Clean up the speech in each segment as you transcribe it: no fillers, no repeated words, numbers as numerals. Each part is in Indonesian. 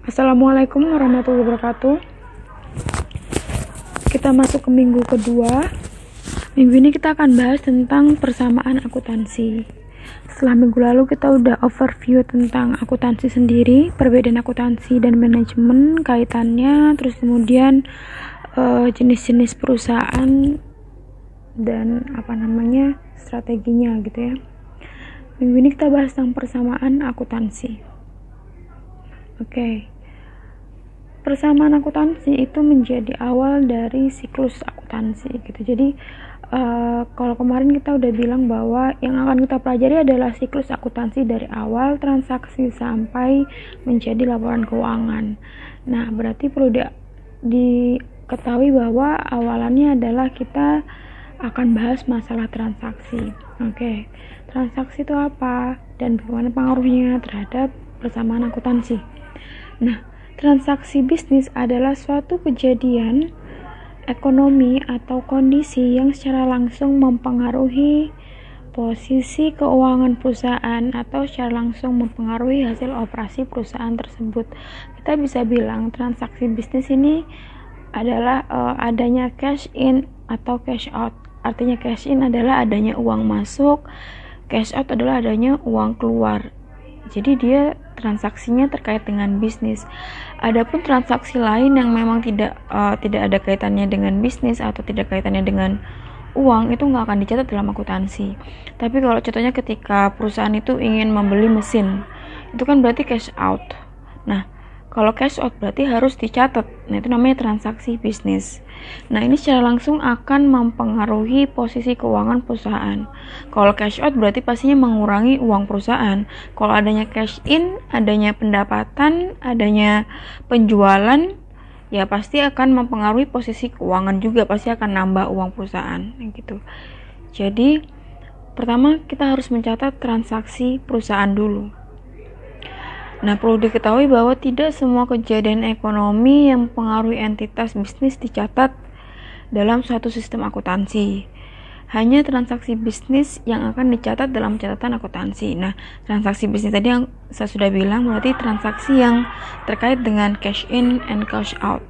Assalamualaikum warahmatullahi wabarakatuh. Kita masuk ke minggu kedua. Minggu ini kita akan bahas tentang persamaan akuntansi. Setelah minggu lalu kita udah overview tentang akuntansi sendiri, perbedaan akuntansi dan manajemen, kaitannya, terus kemudian jenis-jenis perusahaan dan strateginya gitu ya. Minggu ini kita bahas tentang persamaan akuntansi. Oke. Persamaan akuntansi itu menjadi awal dari siklus akuntansi gitu. Jadi kalau kemarin kita udah bilang bahwa yang akan kita pelajari adalah siklus akuntansi dari awal transaksi sampai menjadi laporan keuangan. Nah, berarti perlu diketahui bahwa awalannya adalah kita akan bahas masalah transaksi. Oke. Transaksi itu apa dan bagaimana pengaruhnya terhadap persamaan akuntansi. Nah, transaksi bisnis adalah suatu kejadian ekonomi atau kondisi yang secara langsung mempengaruhi posisi keuangan perusahaan atau secara langsung mempengaruhi hasil operasi perusahaan tersebut. Kita bisa bilang transaksi bisnis ini adalah adanya cash in atau cash out. Artinya cash in adalah adanya uang masuk, cash out adalah adanya uang keluar. Jadi dia transaksinya terkait dengan bisnis. Adapun transaksi lain yang memang tidak ada kaitannya dengan bisnis atau tidak kaitannya dengan uang, itu nggak akan dicatat dalam akuntansi. Tapi kalau contohnya ketika perusahaan itu ingin membeli mesin, itu kan berarti cash out. Nah, kalau cash out berarti harus dicatat. Nah, itu namanya transaksi bisnis. Nah, ini secara langsung akan mempengaruhi posisi keuangan perusahaan. Kalau cash out berarti pastinya mengurangi uang perusahaan. Kalau adanya cash in, adanya pendapatan, adanya penjualan, ya pasti akan mempengaruhi posisi keuangan juga, pasti akan nambah uang perusahaan gitu. Jadi, pertama kita harus mencatat transaksi perusahaan dulu. Nah, perlu diketahui bahwa tidak semua kejadian ekonomi yang mempengaruhi entitas bisnis dicatat dalam suatu sistem akuntansi. Hanya transaksi bisnis yang akan dicatat dalam catatan akuntansi. Nah, transaksi bisnis tadi yang saya sudah bilang berarti transaksi yang terkait dengan cash in and cash out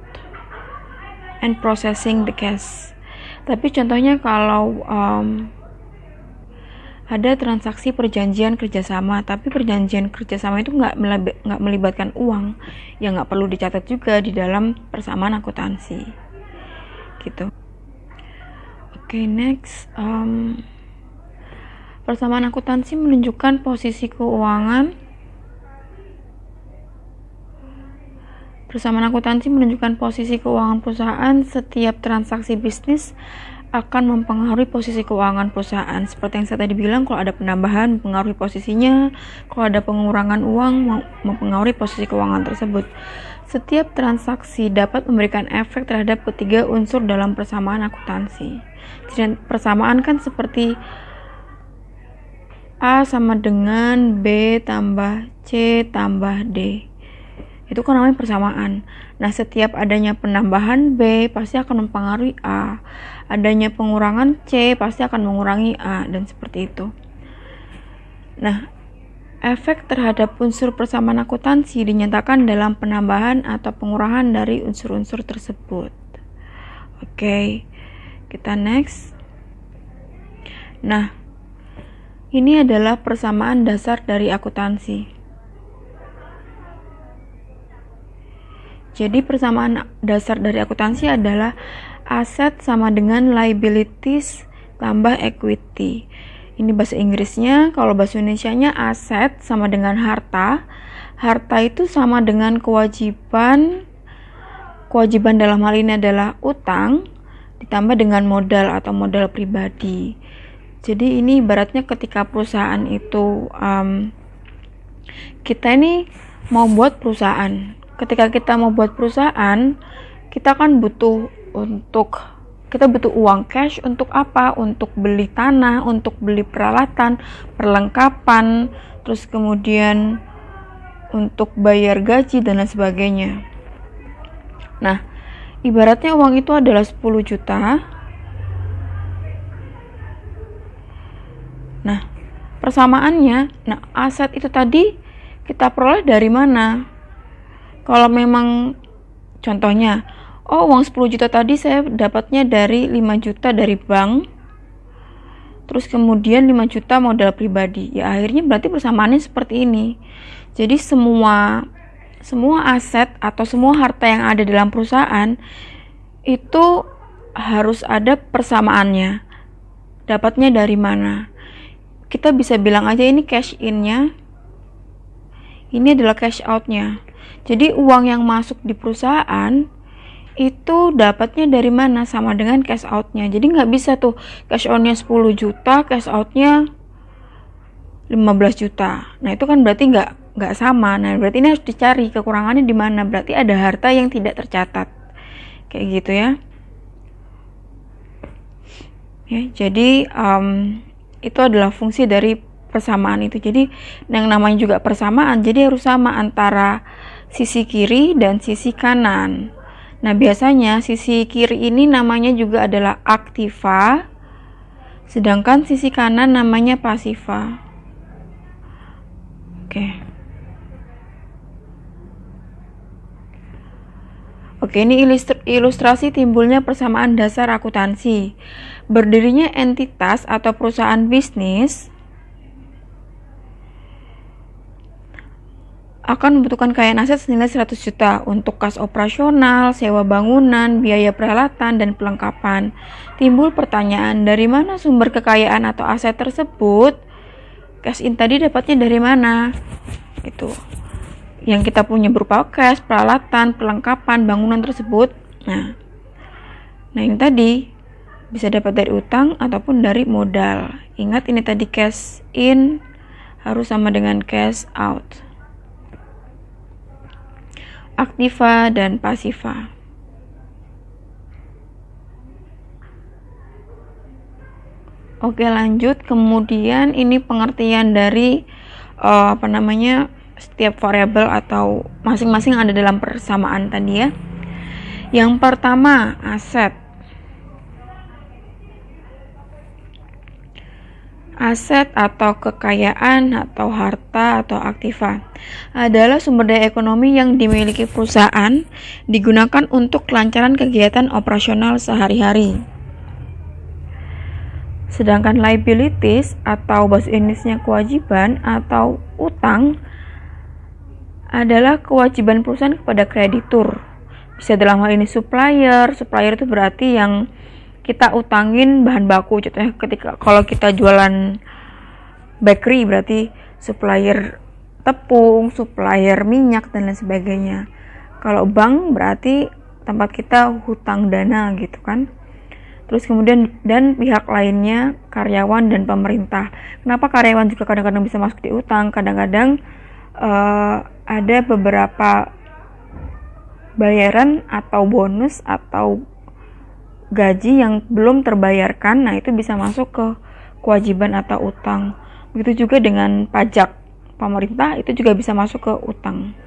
and processing the cash. Tapi contohnya kalau ada transaksi perjanjian kerjasama, tapi perjanjian kerjasama itu nggak melibatkan uang, ya nggak perlu dicatat juga di dalam persamaan akuntansi, gitu. Oke, next, persamaan akuntansi menunjukkan posisi keuangan. Persamaan akuntansi menunjukkan posisi keuangan perusahaan. Setiap transaksi bisnis akan mempengaruhi posisi keuangan perusahaan. Seperti yang saya tadi bilang, kalau ada penambahan mempengaruhi posisinya, kalau ada pengurangan uang mempengaruhi posisi keuangan tersebut. Setiap transaksi dapat memberikan efek terhadap ketiga unsur dalam persamaan akuntansi. Dan persamaan kan seperti A sama dengan B tambah C tambah D. Itu kan namanya persamaan. Nah, setiap adanya penambahan B pasti akan mempengaruhi A. Adanya pengurangan C pasti akan mengurangi A, dan seperti itu. Nah, efek terhadap unsur persamaan akuntansi dinyatakan dalam penambahan atau pengurangan dari unsur-unsur tersebut. Oke, kita next. Nah, ini adalah persamaan dasar dari akuntansi. Jadi persamaan dasar dari akuntansi adalah aset sama dengan liabilities tambah equity. Ini bahasa Inggrisnya. Kalau bahasa Indonesianya aset sama dengan harta. Harta itu sama dengan kewajiban. Kewajiban dalam hal ini adalah utang ditambah dengan modal atau modal pribadi. Jadi ini ibaratnya ketika perusahaan itu kita ini mau buat perusahaan. Ketika kita mau buat perusahaan, kita kan butuh uang cash untuk apa? Untuk beli tanah, untuk beli peralatan, perlengkapan, terus kemudian untuk bayar gaji dan lain sebagainya. Nah, ibaratnya uang itu adalah 10 juta. Nah, persamaannya, aset itu tadi kita peroleh dari mana? Kalau memang contohnya, oh uang 10 juta tadi saya dapatnya dari 5 juta dari bank, terus kemudian 5 juta modal pribadi. Ya akhirnya berarti persamaannya seperti ini. Jadi semua aset atau semua harta yang ada dalam perusahaan itu harus ada persamaannya. Dapatnya dari mana? Kita bisa bilang aja ini cash in-nya, ini adalah cash out-nya. Jadi uang yang masuk di perusahaan itu dapatnya dari mana, sama dengan cash out-nya. Jadi nggak bisa tuh cash on-nya 10 juta, cash out-nya 15 juta. Nah itu kan berarti nggak sama. Nah berarti ini harus dicari kekurangannya di mana. Berarti ada harta yang tidak tercatat. Kayak gitu ya. Ya jadi itu adalah fungsi dari persamaan itu. Jadi yang namanya juga persamaan, jadi harus sama antara sisi kiri dan sisi kanan. Nah biasanya sisi kiri ini namanya juga adalah aktiva, sedangkan sisi kanan namanya pasiva. Oke, ini ilustrasi timbulnya persamaan dasar akuntansi. Berdirinya entitas atau perusahaan bisnis akan membutuhkan kekayaan aset senilai 100 juta untuk kas operasional, sewa bangunan, biaya peralatan, dan pelengkapan. Timbul pertanyaan, dari mana sumber kekayaan atau aset tersebut? Cash in tadi dapatnya dari mana? Itu yang kita punya berupa cash, peralatan, perlengkapan, bangunan tersebut. Nah ini tadi bisa dapat dari utang ataupun dari modal. Ingat ini tadi cash in harus sama dengan cash out. Aktiva dan pasiva. Oke lanjut, kemudian ini pengertian dari setiap variabel atau masing-masing ada dalam persamaan tadi ya. Yang pertama, aset. Aset atau kekayaan atau harta atau aktiva adalah sumber daya ekonomi yang dimiliki perusahaan, digunakan untuk kelancaran kegiatan operasional sehari-hari. Sedangkan liabilities atau bahasa Inggrisnya kewajiban atau utang adalah kewajiban perusahaan kepada kreditur. Bisa dalam hal ini supplier itu berarti yang kita utangin bahan baku. Contohnya kalau kita jualan bakery berarti supplier tepung, supplier minyak dan lain sebagainya. Kalau bank berarti tempat kita hutang dana gitu kan. Terus kemudian dan pihak lainnya karyawan dan pemerintah. Kenapa karyawan juga kadang-kadang bisa masuk di utang? Kadang-kadang ada beberapa bayaran atau bonus atau gaji yang belum terbayarkan, nah itu bisa masuk ke kewajiban atau utang. Begitu juga dengan pajak pemerintah, itu juga bisa masuk ke utang.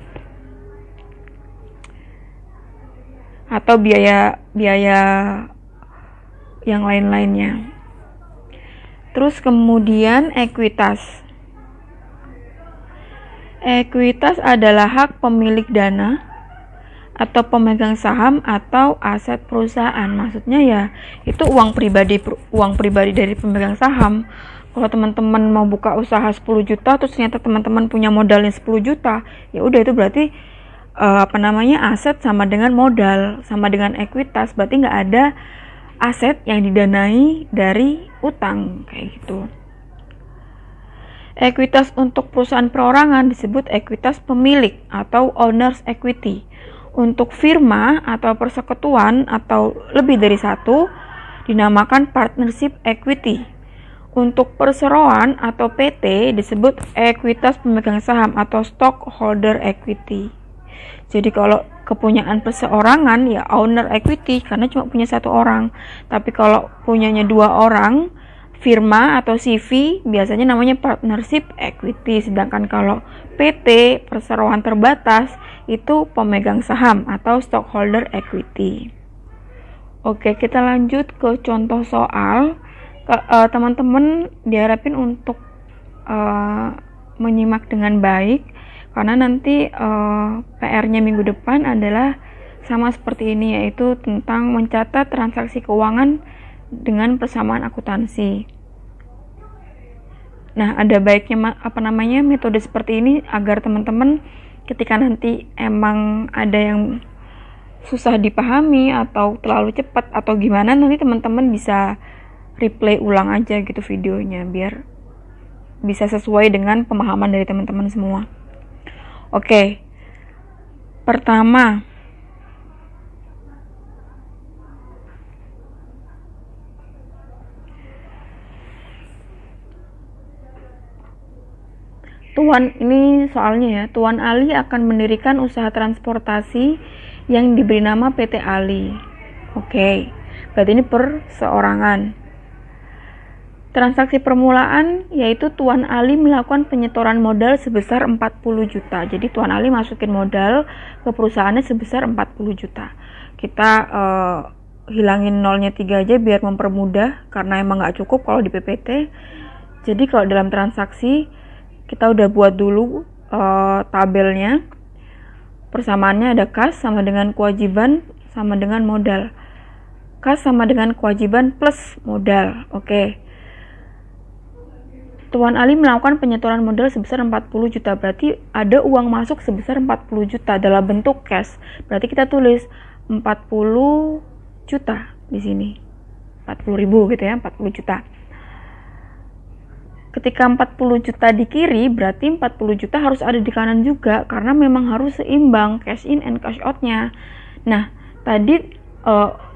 Atau biaya yang lain-lainnya. Terus kemudian ekuitas. Ekuitas adalah hak pemilik dana atau pemegang saham atau aset perusahaan. Maksudnya ya itu uang pribadi dari pemegang saham. Kalau teman-teman mau buka usaha 10 juta terus ternyata teman-teman punya modalnya 10 juta, ya udah itu berarti aset sama dengan modal, sama dengan ekuitas. Berarti nggak ada aset yang didanai dari utang kayak gitu. Ekuitas untuk perusahaan perorangan disebut ekuitas pemilik atau owner's equity. Untuk firma atau persekutuan atau lebih dari satu dinamakan partnership equity. Untuk perseroan atau PT disebut ekuitas pemegang saham atau stockholder equity. Jadi kalau kepunyaan perseorangan ya owner equity karena cuma punya satu orang. Tapi kalau punyanya dua orang, firma atau CV biasanya namanya partnership equity. Sedangkan kalau PT perseroan terbatas itu pemegang saham atau stockholder equity. Oke, kita lanjut ke contoh soal. Teman-teman diharapin untuk menyimak dengan baik. karena nanti PR-nya minggu depan adalah sama seperti ini, yaitu tentang mencatat transaksi keuangan dengan persamaan akuntansi. Nah, ada baiknya metode seperti ini agar teman-teman ketika nanti emang ada yang susah dipahami atau terlalu cepat atau gimana, nanti teman-teman bisa replay ulang aja gitu videonya biar bisa sesuai dengan pemahaman dari teman-teman semua. Oke. Pertama, ini soalnya ya, Tuan Ali akan mendirikan usaha transportasi yang diberi nama PT Ali. Oke, berarti ini perseorangan. Transaksi permulaan yaitu Tuan Ali melakukan penyetoran modal sebesar 40 juta. Jadi Tuan Ali masukin modal ke perusahaannya sebesar 40 juta. Kita hilangin nolnya 3 aja biar mempermudah, karena emang nggak cukup kalau di PPT. Jadi kalau dalam transaksi kita udah buat dulu tabelnya. Persamaannya ada kas sama dengan kewajiban sama dengan modal. Kas sama dengan kewajiban plus modal. Oke. Tuan Ali melakukan penyetoran modal sebesar 40 juta. Berarti ada uang masuk sebesar 40 juta dalam bentuk cash. Berarti kita tulis 40 juta di sini. 40 ribu gitu ya, 40 juta. Ketika 40 juta di kiri, berarti 40 juta harus ada di kanan juga, karena memang harus seimbang cash in and cash out-nya. Nah, tadi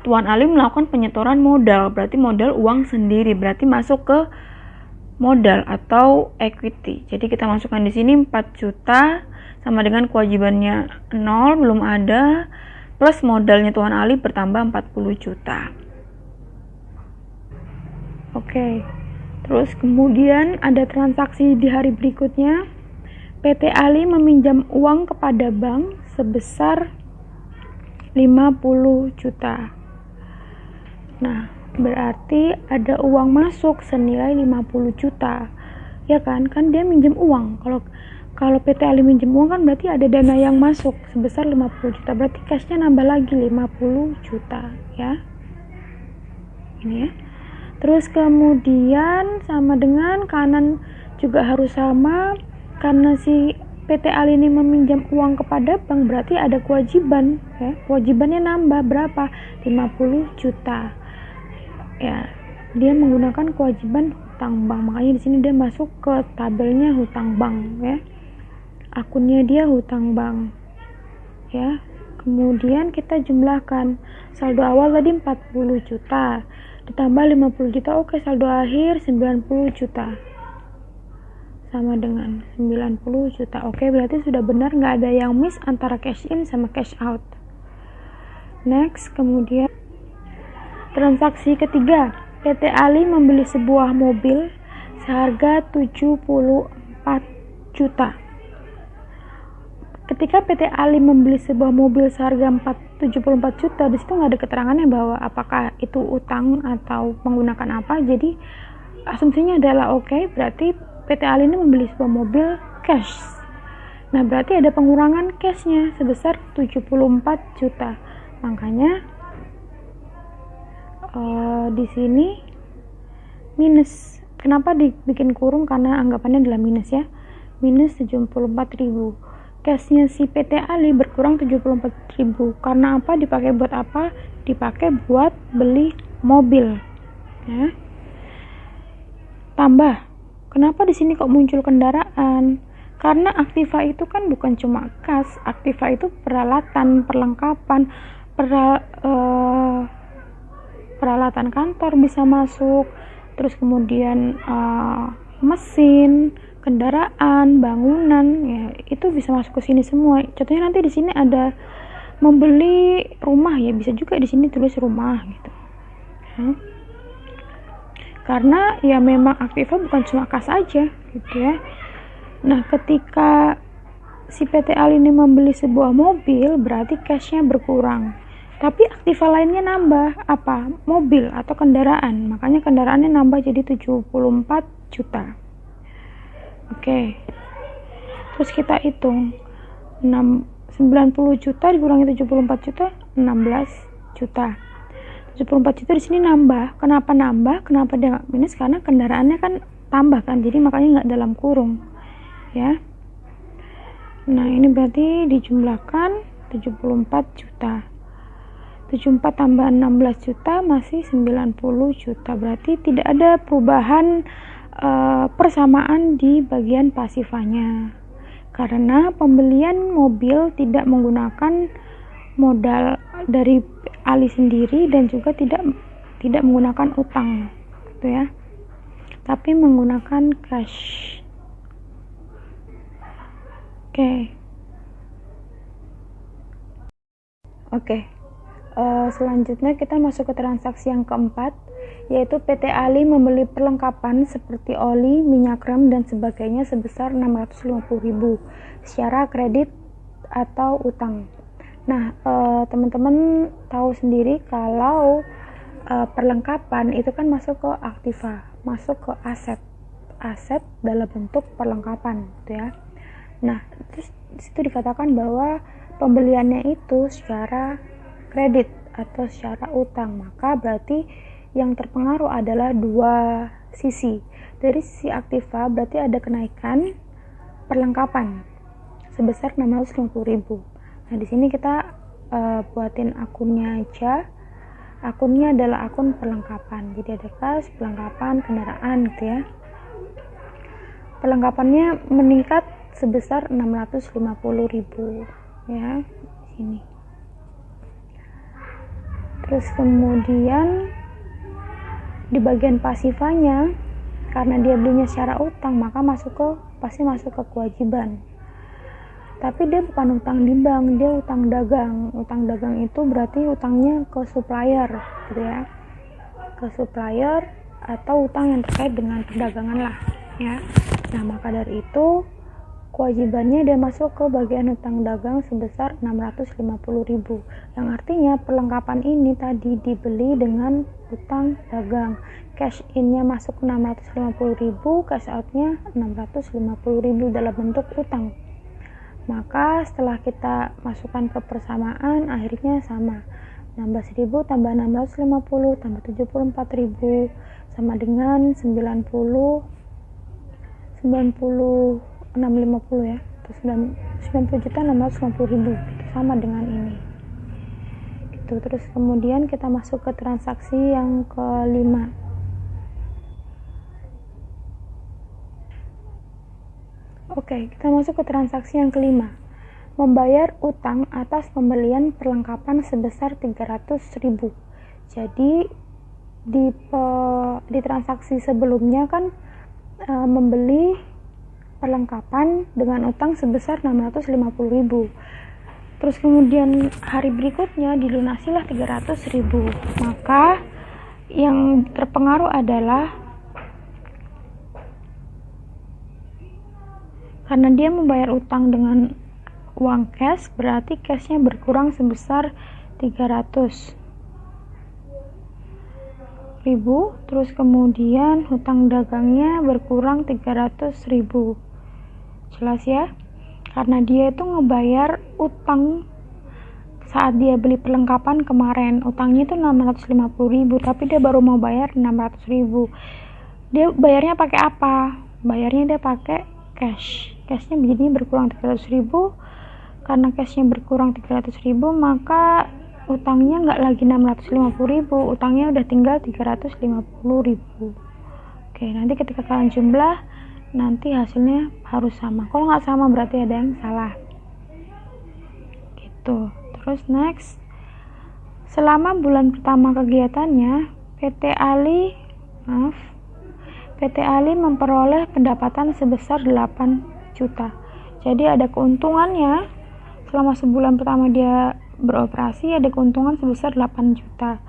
Tuan Ali melakukan penyetoran modal, berarti modal uang sendiri, berarti masuk ke modal atau equity. Jadi kita masukkan di sini 4 juta sama dengan kewajibannya 0, belum ada, plus modalnya Tuan Ali bertambah 40 juta. Oke. Terus kemudian ada transaksi di hari berikutnya. PT Ali meminjam uang kepada bank sebesar 50 juta. Nah, berarti ada uang masuk senilai 50 juta. Ya kan? Kan dia minjem uang. Kalau PT Ali minjem uang kan berarti ada dana yang masuk sebesar 50 juta. Berarti cashnya nambah lagi 50 juta, ya. Ini ya. Terus kemudian sama dengan kanan juga harus sama, karena si PT Ali ini meminjam uang kepada bank, berarti ada kewajiban ya. Kewajibannya nambah berapa? 50 juta. Ya, dia menggunakan kewajiban hutang bank. Makanya di sini dia masuk ke tabelnya hutang bank ya. Akunnya dia hutang bank. Ya. Kemudian kita jumlahkan saldo awal tadi 40 juta. Ditambah 50 juta, oke, saldo akhir 90 juta sama dengan 90 juta. Oke, berarti sudah benar, nggak ada yang miss antara cash in sama cash out. Next, kemudian transaksi ketiga, PT Ali membeli sebuah mobil seharga 74 juta. Ketika PT Ali membeli sebuah mobil seharga 74 juta, di situ nggak ada keterangannya bahwa apakah itu utang atau menggunakan apa. Jadi asumsinya adalah oke, berarti PT Ali ini membeli sebuah mobil cash. Nah, berarti ada pengurangan cashnya sebesar 74 juta. Makanya di sini minus. Kenapa dibikin kurung? Karena anggapannya adalah minus ya. Minus 74.000. Cashnya si PT Ali berkurang 74.000. Karena apa? Dipakai buat apa? Dipakai buat beli mobil. Ya. Tambah. Kenapa di sini kok muncul kendaraan? Karena Aktiva itu kan bukan cuma kas. Aktiva itu peralatan, perlengkapan, peralatan kantor bisa masuk. Terus kemudian mesin, kendaraan, bangunan, ya itu bisa masuk ke sini semua. Contohnya nanti di sini ada membeli rumah, ya bisa juga di sini tulis rumah gitu. Ya. Karena ya memang Aktiva bukan cuma kas aja gitu ya. Nah, ketika si PT Ali ini membeli sebuah mobil, berarti cashnya berkurang. Tapi aktiva lainnya nambah apa? Mobil atau kendaraan. Makanya kendaraannya nambah jadi 74 juta. Oke. Terus kita hitung 90 juta dikurangi 74 juta, 16 juta. 74 juta di sini nambah. Kenapa nambah? Kenapa dia nggak minus? Karena kendaraannya kan tambah kan, jadi makanya nggak dalam kurung ya. Nah ini berarti dijumlahkan 74 juta. 74 tambah 16 juta masih 90 juta. Berarti tidak ada perubahan persamaan di bagian pasifanya, karena pembelian mobil tidak menggunakan modal dari Ali sendiri dan juga tidak menggunakan utang gitu ya, tapi menggunakan cash. Oke. Selanjutnya kita masuk ke transaksi yang keempat, yaitu PT Ali membeli perlengkapan seperti oli, minyak rem, dan sebagainya sebesar 650.000 secara kredit atau utang. Nah, teman-teman tahu sendiri kalau perlengkapan itu kan masuk ke aktiva, masuk ke aset dalam bentuk perlengkapan gitu ya. Nah, terus disitu dikatakan bahwa pembeliannya itu secara kredit atau secara utang, maka berarti yang terpengaruh adalah dua sisi. Dari sisi aktiva berarti ada kenaikan perlengkapan sebesar 650.000. Nah, di sini kita buatin akunnya aja. Akunnya adalah akun perlengkapan. Jadi ada kas, perlengkapan, kendaraan gitu ya. Perlengkapannya meningkat sebesar 650.000 ya, sini. Terus kemudian di bagian pasifanya, karena dia belinya secara utang, maka pasti masuk ke kewajiban. Tapi dia bukan utang di bank, dia utang dagang. Utang dagang itu berarti utangnya ke supplier gitu ya, ke supplier atau utang yang terkait dengan perdagangan lah ya. Nah, maka dari itu kewajibannya dia masuk ke bagian utang dagang sebesar 650.000, yang artinya perlengkapan ini tadi dibeli dengan utang dagang. Cash in-nya masuk 650.000, cash out-nya 650.000 dalam bentuk utang. Maka setelah kita masukkan ke persamaan, akhirnya sama. 16.000 tambah 650 tambah 74.000 sama dengan 650 ya, terus 90.650.000 gitu, sama dengan ini gitu. Terus kemudian kita masuk ke transaksi yang kelima. Oke, kita masuk ke transaksi yang kelima, membayar utang atas pembelian perlengkapan sebesar 300.000. Jadi di transaksi sebelumnya kan membeli perlengkapan dengan utang sebesar 650.000. Terus kemudian hari berikutnya dilunasilah 300.000. Maka yang terpengaruh adalah karena dia membayar utang dengan uang cash, berarti cashnya berkurang sebesar 300.000. Terus kemudian hutang dagangnya berkurang 300.000. Jelas ya, karena dia itu ngebayar utang saat dia beli perlengkapan kemarin. Utangnya itu 650.000, tapi dia baru mau bayar 600.000. Dia bayarnya pakai apa? Bayarnya dia pakai cash. Cashnya begini berkurang 300.000. Karena cashnya berkurang 300.000, maka utangnya nggak lagi 650.000, utangnya udah tinggal 350.000. Oke, nanti ketika kalian jumlah, nanti hasilnya harus sama. Kalau nggak sama berarti ada yang salah gitu. Terus next, selama bulan pertama kegiatannya, PT Ali memperoleh pendapatan sebesar 8 juta. Jadi ada keuntungannya selama sebulan pertama dia beroperasi, ada keuntungan sebesar 8 juta.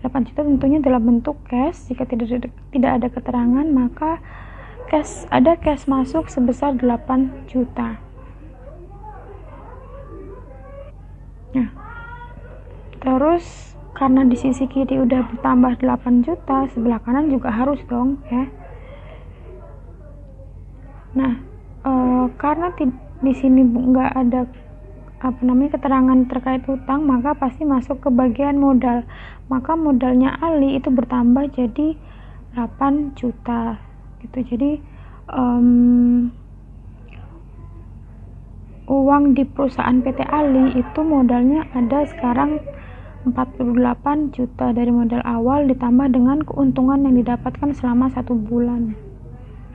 8 juta tentunya dalam bentuk cash. Jika tidak ada keterangan, maka ada cash masuk sebesar 8 juta. Nah, terus karena di sisi kiri udah bertambah 8 juta, sebelah kanan juga harus dong ya. Nah, karena di sini nggak ada keterangan terkait utang, maka pasti masuk ke bagian modal. Maka modalnya Ali itu bertambah jadi 8 juta gitu. Jadi uang di perusahaan PT Ali itu modalnya ada sekarang 48 juta dari modal awal ditambah dengan keuntungan yang didapatkan selama 1 bulan.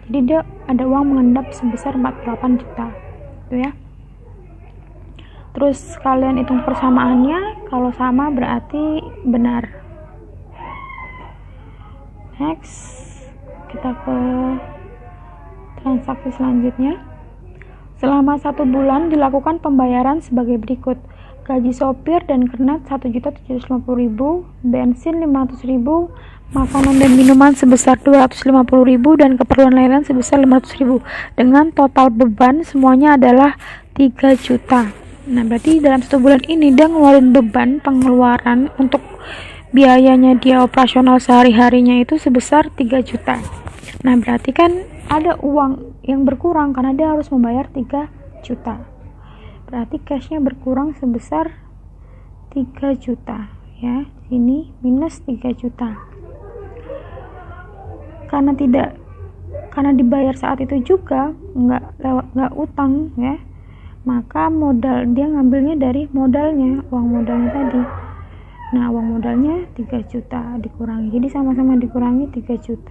Jadi dia ada uang mengendap sebesar 48 juta gitu ya. Terus kalian hitung persamaannya, kalau sama berarti benar. Next, kita ke transaksi selanjutnya. Selama 1 bulan dilakukan pembayaran sebagai berikut: gaji sopir dan kernet 1.750.000, bensin 500.000, makanan dan minuman sebesar 250.000, dan keperluan lain sebesar 500.000. Dengan total beban semuanya adalah 3 juta. Nah, berarti dalam 1 bulan ini dia ngeluarin beban pengeluaran untuk biayanya dia operasional sehari-harinya itu sebesar 3 juta. Nah, berarti kan ada uang yang berkurang karena dia harus membayar 3 juta. Berarti cashnya berkurang sebesar 3 juta ya. Ini minus 3 juta. Karena dibayar saat itu juga nggak utang ya. Maka modal dia ngambilnya dari modalnya, uang modalnya tadi. Nah, uang modalnya 3 juta dikurangi. Jadi sama-sama dikurangi 3 juta.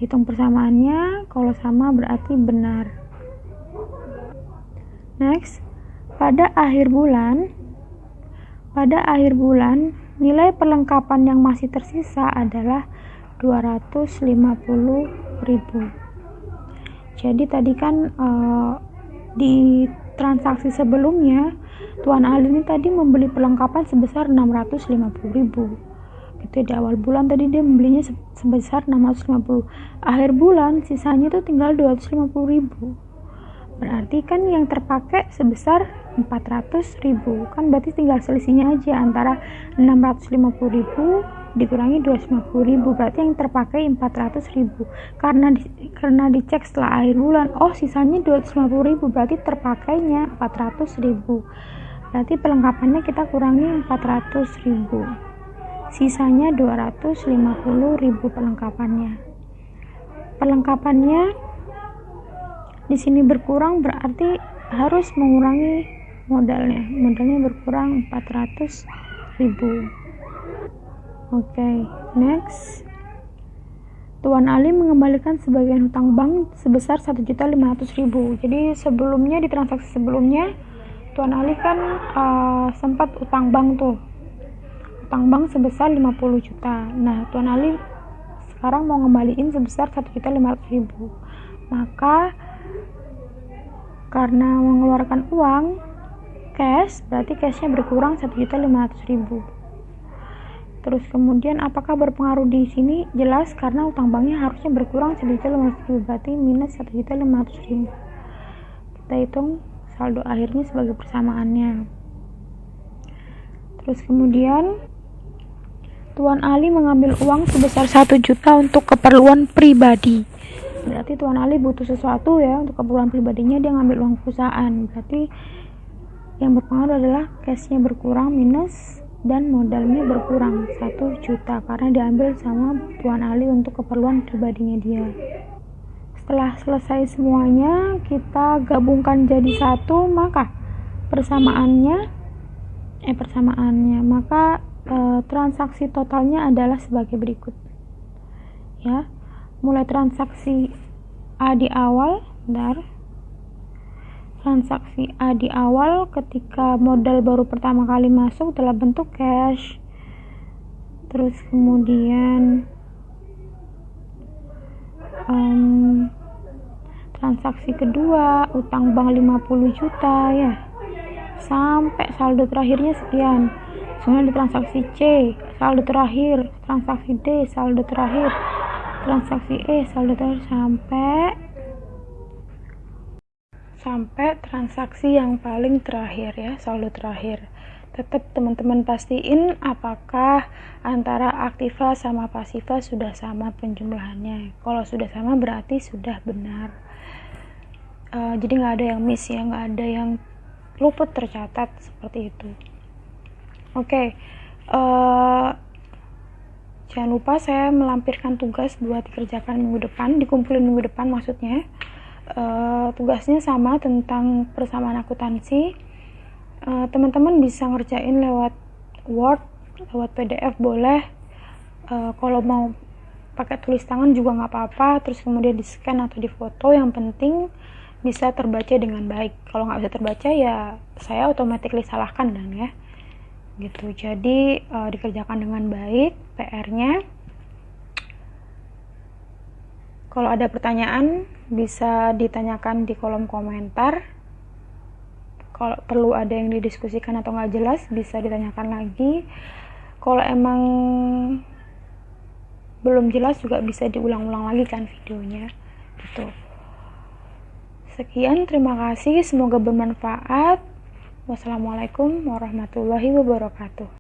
Hitung persamaannya, kalau sama berarti benar. Next, pada akhir bulan nilai perlengkapan yang masih tersisa adalah 250.000. Jadi tadi kan di transaksi sebelumnya Tuan Ali ini tadi membeli perlengkapan sebesar 650.000 gitu. Di awal bulan tadi dia membelinya sebesar 650. Akhir bulan sisanya itu tinggal 250.000. Berarti kan yang terpakai sebesar 400.000. Kan berarti tinggal selisihnya aja antara 650.000 dikurangi 250.000, berarti yang terpakai 400.000. Karena dicek setelah akhir bulan, oh sisanya 250.000, berarti terpakainya 400.000. Berarti perlengkapannya kita kurangi 400.000. Sisanya 250.000 perlengkapannya di sini berkurang, berarti harus mengurangi modalnya berkurang 400.000. Oke, next. Tuan Ali mengembalikan sebagian hutang bank sebesar 1.500.000. Jadi sebelumnya, di transaksi sebelumnya Tuan Ali kan sempat utang bank sebesar 50 juta. Nah, Tuan Ali sekarang mau ngembaliin sebesar 1.500.000. Maka karena mengeluarkan uang cash, berarti cashnya berkurang 1.500.000. Terus kemudian apakah berpengaruh di sini? Jelas, karena utang banknya harusnya berkurang 1.500.000, berarti minus 1.500.000. Kita hitung saldo akhirnya sebagai persamaannya. Terus kemudian Tuan Ali mengambil uang sebesar 1 juta untuk keperluan pribadi. Berarti Tuan Ali butuh sesuatu ya untuk keperluan pribadinya, dia ngambil uang perusahaan. Berarti yang berpengaruh adalah cashnya berkurang minus, dan modalnya berkurang 1 juta karena diambil sama Tuan Ali untuk keperluan pribadinya dia. Setelah selesai semuanya, kita gabungkan jadi satu, maka persamaannya transaksi totalnya adalah sebagai berikut ya. Mulai transaksi A di awal, transaksi A di awal ketika modal baru pertama kali masuk dalam bentuk cash. Terus kemudian transaksi kedua utang bank 50 juta ya, sampai saldo terakhirnya sekian. Kemudian di transaksi C saldo terakhir, transaksi D saldo terakhir, transaksi E saldo terakhir, sampai transaksi yang paling terakhir ya, saldo terakhir. Tetap teman-teman pastiin apakah antara aktiva sama pasiva sudah sama penjumlahannya. Kalau sudah sama berarti sudah benar. jadi nggak ada yang miss ya, nggak ada yang luput tercatat seperti itu. Oke. Jangan lupa saya melampirkan tugas buat dikerjakan minggu depan, dikumpulin minggu depan maksudnya. Tugasnya sama tentang persamaan akuntansi. Teman-teman bisa ngerjain lewat Word, lewat PDF boleh. Kalau mau pakai tulis tangan juga nggak apa-apa, terus kemudian di scan atau di foto, yang penting bisa terbaca dengan baik. Kalau nggak bisa terbaca ya saya automatically salahkan dan ya gitu. Jadi dikerjakan dengan baik PR-nya. Kalau ada pertanyaan bisa ditanyakan di kolom komentar. Kalau perlu ada yang didiskusikan atau nggak jelas bisa ditanyakan lagi. Kalau emang belum jelas juga bisa diulang-ulang lagi kan videonya gitu. Sekian, terima kasih, semoga bermanfaat. Wassalamualaikum warahmatullahi wabarakatuh.